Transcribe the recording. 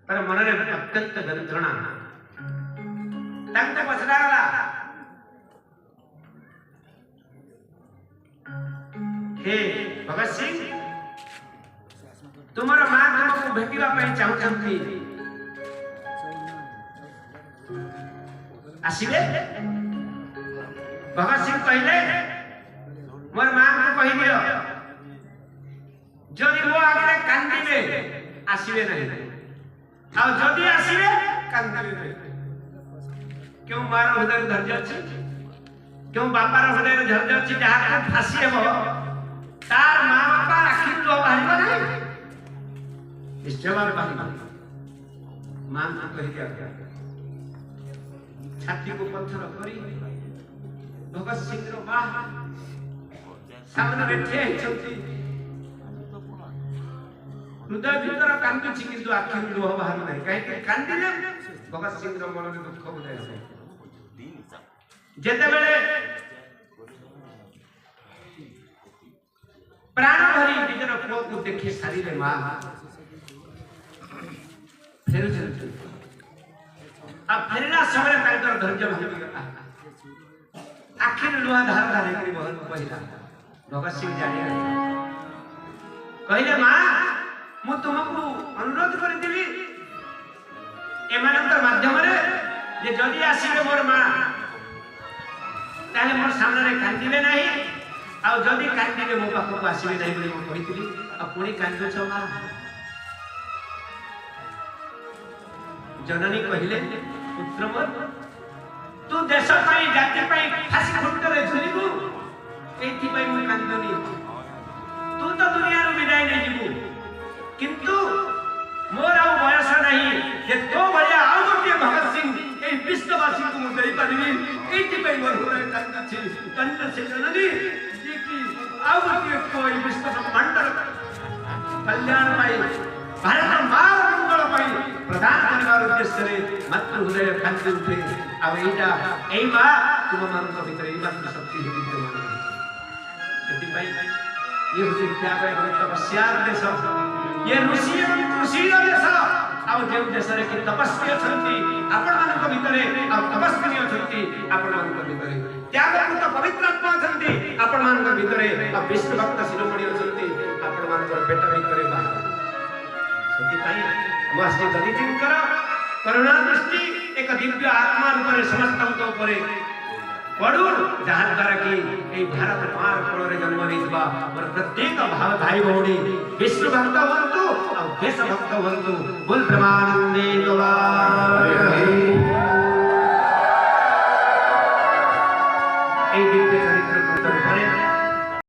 तर मनरे अत्यंत यंत्रणा तांको पचरागला हे भगत सिंह तुमर मां तुमको भेटिबा पई चाहउछंती आसीबे भगत सिंह कहले मोर मां को कहि दियो जदि मो आगे कांदिबे आसीबे नहीं आ जदि आसीबे कांदिबे नहीं क्यों मार हृदय धैर्य अछि क्यों बापार हृदय धैर्य अछि जहा फांसी हेबो तार मां बापा आखि तो बाहरिबा नहीं निश्चय बाहरिबा मां को कहि दिया छाती को पत्थर करी भगत सिंह रो मां सामने बैठे छथि हृदय भीतर कांदुछि किंतु आखि लुह बाहर नहीं कहीं कांदिले भगत सिंह रो मन में दुख बुझाय छै जेते बेले प्राण भरी निजर पुओ को देखि सारी रे मां फेर चलती अब फेरना समय ताकर धैर्य भांगी गला आखिर लुहा धार धार के बहुत पहिला भगत सिंह जाने कहले मां मु तुमको अनुरोध करथिबी एमानंतर माध्यम रे जे जदी आसीबे मोर मां ताले मोर सामने रे कांदिबे नहीं आ जदी कांदिबे मो पाखो को आसीबे नहीं बोली मु कहितली आ पुणी कांदो छ मां जननी कहले पुत्र मोर तू देश पाई जाति पाई फांसी खुंटरे झुलिबू एथि पाई मु कांदनी तू तो दुनिया रो विदाय नै जीबू किंतु मोर आ बयस नहीं जे तो भलिया आ गोटे भगत सिंह ए विश्ववासी को मु देई पारिबी एथि पाई मोर हृदय कांदछि कंठ से जननी जे कि आ गोटे कोई विश्व ब्रह्मांड कल्याण पाई भारत मां मंगल पाई प्रदान करबार उद्देश्य रे मात्र हृदय कांदी उठे आ एटा एई मां तुम मान को भीतर एई मात्र शक्ति विद्यमान जति पाई ये होते क्या पाई तपस्या देश ये ऋषि एवं कृषि देश आ जे देश रे कि तपस्वी अछंती आपण मान को भीतर आ तपस्वी अछंती आपण मान को भीतर त्याग कृत पवित्र आत्मा अछंती आपण मान को भीतर आ विष्णु भक्त शिरोमणि अछंती आपण मान को पेट भीतर बाहर सेति पाई मस्ती दलितिन कर करुणा दृष्टि एक दिव्य आत्मा रूप में समस्त ऊपर पड़ू जहाँ द्वारा कि भारत मार कोल जन्म नहीं मोर प्रत्येक भाई भौणी विष्णु भक्त हूँ और देश भक्त हूँ बोल ब्रह्मानंदे दिव्य चरित्र